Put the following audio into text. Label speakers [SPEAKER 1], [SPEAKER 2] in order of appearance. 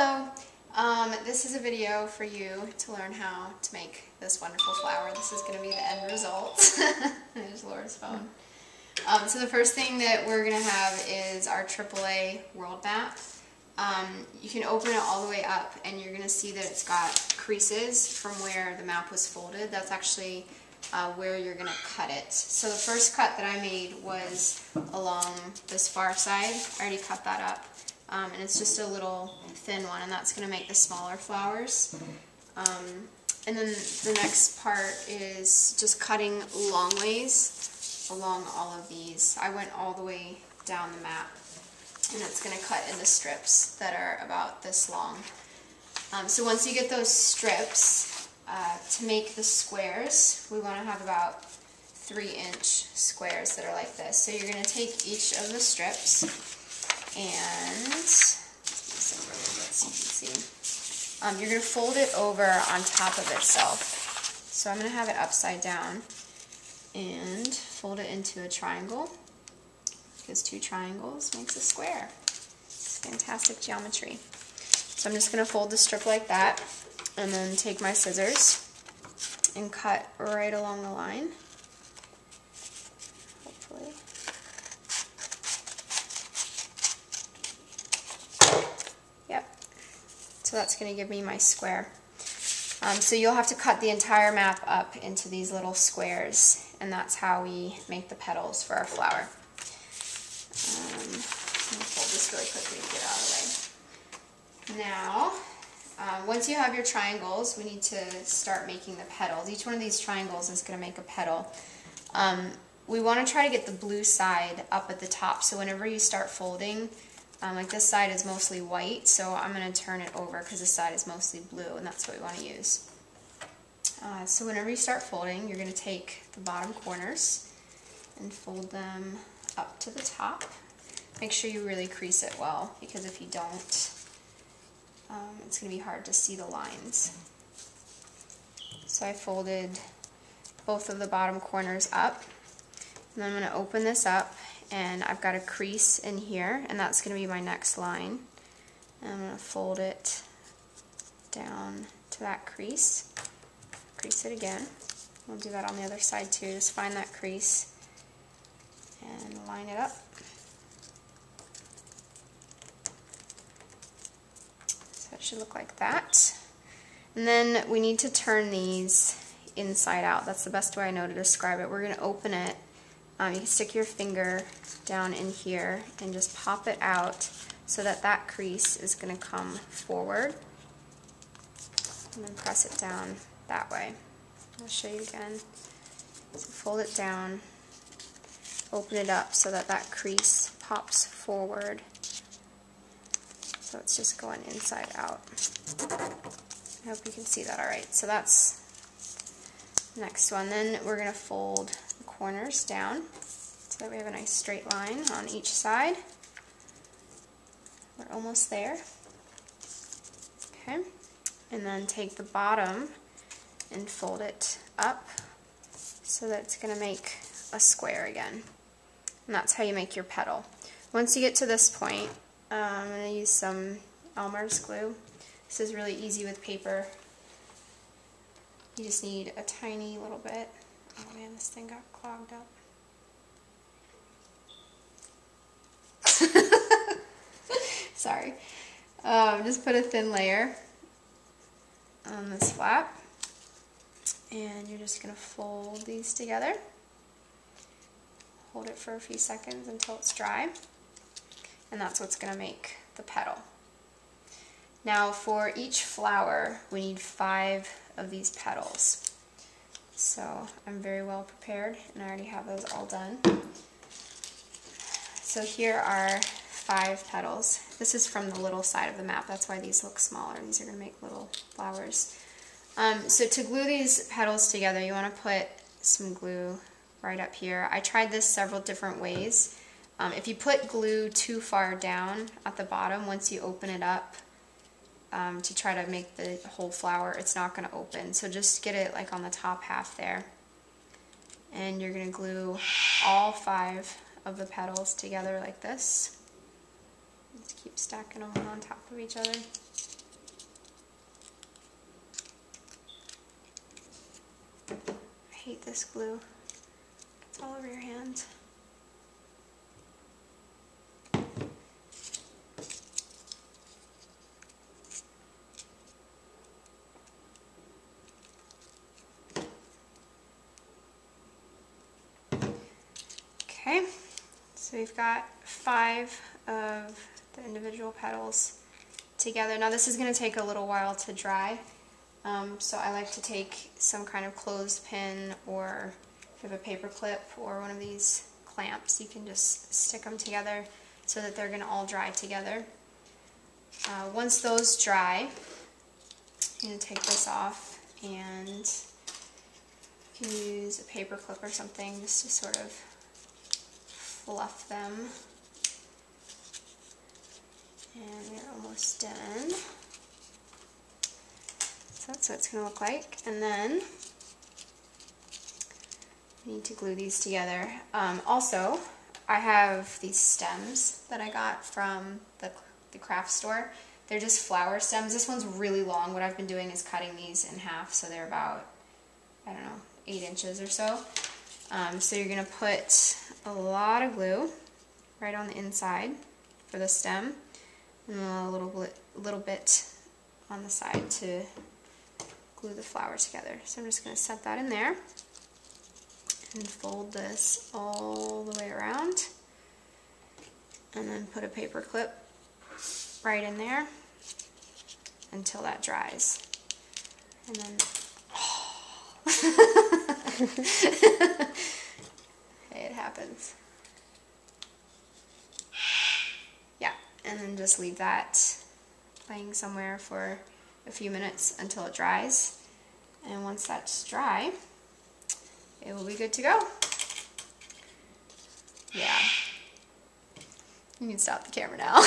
[SPEAKER 1] Hello! This is a video for you to learn how to make this wonderful flower. This is going to be the end result. There's Laura's phone. So the first thing that we're going to have is our AAA world map. You can open it all the way up and you're going to see that it's got creases from where the map was folded. That's actually where you're going to cut it. So the first cut that I made was along this far side. I already cut that up. And it's just a little thin one, and that's going to make the smaller flowers. And then the next part is just cutting long ways along all of these. I went all the way down the map, and it's going to cut into strips that are about this long. So once you get those strips, to make the squares, we want to have about 3-inch squares that are like this. So you're going to take each of the strips and you're going to fold it over on top of itself. So I'm going to have it upside down and fold it into a triangle, because 2 triangles makes a square. It's fantastic geometry. So I'm just going to fold the strip like that and then take my scissors and cut right along the line. Hopefully. So that's going to give me my square. So you'll have to cut the entire map up into these little squares, and that's how we make the petals for our flower. I'm going to fold this really quickly to get out of the way. Now, once you have your triangles, we need to start making the petals. Each one of these triangles is going to make a petal. We want to try to get the blue side up at the top, so whenever you start folding, like this side is mostly white, so I'm going to turn it over because this side is mostly blue, and that's what we want to use. So whenever you start folding, you're going to take the bottom corners and fold them up to the top. Make sure you really crease it well, because if you don't, it's going to be hard to see the lines. So I folded both of the bottom corners up, and then I'm going to open this up. And I've got a crease in here, and that's going to be my next line. And I'm going to fold it down to that crease. Crease it again. We'll do that on the other side too. Just find that crease and line it up. So it should look like that. And then we need to turn these inside out. That's the best way I know to describe it. We're going to open it. You can stick your finger down in here and just pop it out so that that crease is going to come forward, and then press it down that way. I'll show you again. So fold it down, open it up so that that crease pops forward. So it's just going inside out. I hope you can see that alright. So that's the next one. Then we're going to fold corners down so that we have a nice straight line on each side. We're almost there. Okay, and then take the bottom and fold it up so that it's going to make a square again. And that's how you make your petal. Once you get to this point, I'm going to use some Elmer's glue. This is really easy with paper. You just need a tiny little bit. Oh man, this thing got clogged up. Sorry. Just put a thin layer on this flap, and you're just going to fold these together. Hold it for a few seconds until it's dry, and that's what's going to make the petal. Now for each flower, we need 5 of these petals. So I'm very well prepared, and I already have those all done. So here are 5 petals. This is from the little side of the map. That's why these look smaller. These are going to make little flowers. So to glue these petals together, you want to put some glue right up here. I tried this several different ways. If you put glue too far down at the bottom, once you open it up, to try to make the whole flower, it's not going to open. So just get it like on the top half there. And you're going to glue all 5 of the petals together like this. Just keep stacking them one on top of each other. I hate this glue. It's all over your hand. Okay, so we've got 5 of the individual petals together. Now this is going to take a little while to dry, so I like to take some kind of clothespin, or if you have a paper clip or one of these clamps, you can just stick them together so that they're going to all dry together. Once those dry, I'm going to take this off, and you can use a paper clip or something just to sort of fluff them. And we're almost done. So that's what it's going to look like. And then we need to glue these together. Also, I have these stems that I got from the craft store. They're just flower stems. This one's really long. What I've been doing is cutting these in half, so they're about, I don't know, 8 inches or so. So you're going to put a lot of glue right on the inside for the stem, and then a little bit on the side to glue the flower together. So I'm just going to set that in there and fold this all the way around, and then put a paper clip right in there until that dries. And then hey, it happens. Yeah, and then just leave that laying somewhere for a few minutes until it dries. And once that's dry, it will be good to go. Yeah. You can stop the camera now.